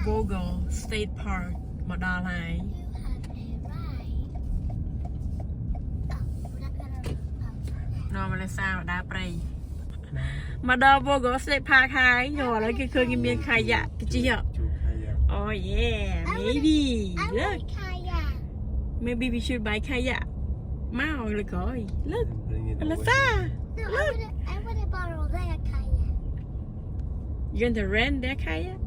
Google State Park មកដល់ហើយ nó mà là sao đá prey mà đâu vô gõ State Park hai rồi lấy cái khơi cái miếng khai dạ cái chi hả oh yeah maybe look maybe we should buy kayak mau rồi coi look là sao look I want to borrow their kayak. you going to rent their kayak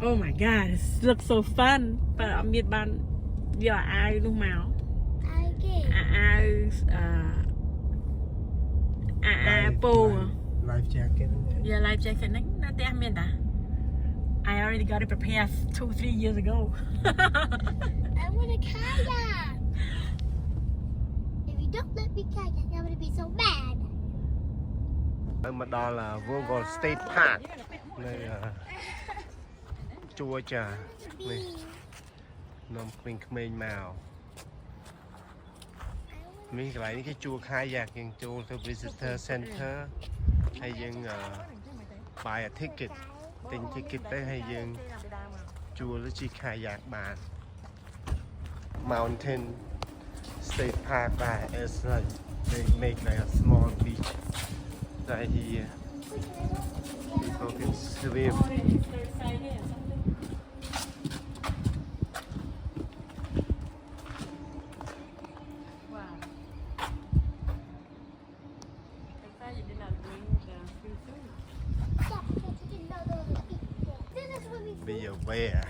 oh my god it looks so fun but I'm biết ban giờ ai luôn màu ai pool life jacket yeah life jacket nó tem miền ta I already got it prepared 2-3 years ago I want a kayak. If you don't let me kayak, I'm gonna be so mad. mà đó là Vogel State Park nơi chùa trà này nằm quanh khmênh màu mình lại cái chùa khai giặc những chùa từ visitor center hay dân buy a ticket tính ticket đấy hay dân chùa nó chỉ khai giặc bàn mountain state park by is like they make like a small beach right here people can swim bây giờ bear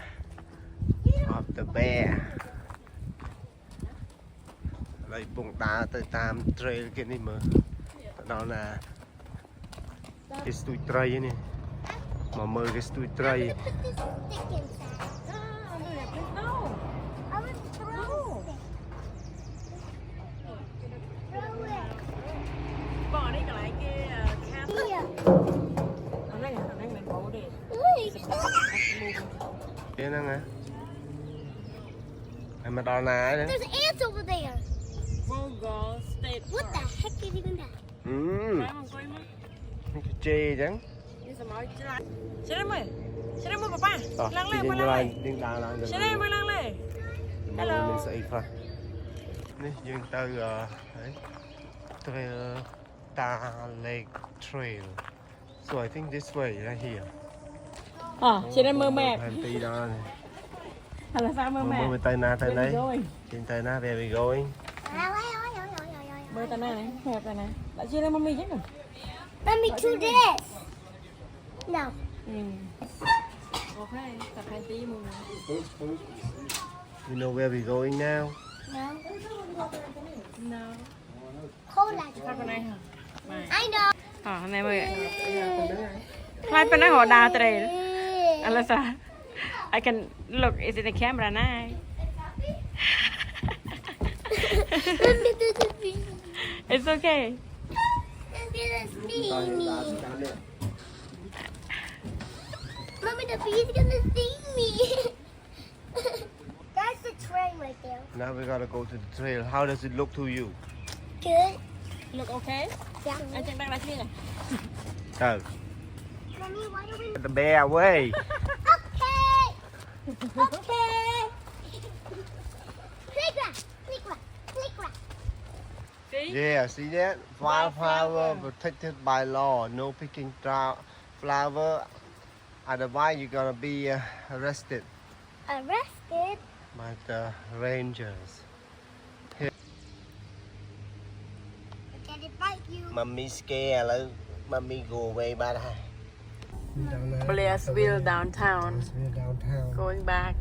of the bear lấy bụng đá tới tam trail cái này mà đó là cái stui tray này mà mơ cái stui tray bỏ đi cả lại cái cái năng á em mà đo nái đấy There's ants over there. Vogel State What the Park heck is even that? cái chê chẳng Xe đây mời papa lăng lên mời lăng lên xe đây mời lăng lên hello mình sẽ phảiនេះយើងទៅđấy trail Ta Lake Trail so I think this way right here xe đây mời mẹ hành tí đó này hay là sao mời mẹ mời tay na tay đấy trên tay na where we going mời tay này hẹp tay này lại xe đây mời mình chứ nhỉ Let me do this. No. ok tập hành tí mừng you know where we going now No. no Hold on. sao con này hả I know. hôm nay mời hai bên này họ đào trời là sao I can look is in the camera now it's okay It's gonna sting me. Mommy, the bee's gonna sting me. That's the train right there. now we gotta go to the trail how does it look to you Good. look okay Yeah. anh chẳng đang là gì này oh Mommy, why do we? the bear way Okay. Okay. Playground. Playground. Playground. yeah see that wildflower protected by law no picking flower otherwise you're gonna be arrested Arrested. by the rangers Can it bite you? Mommy scared là mommy go away by Blairsville downtown downtown going back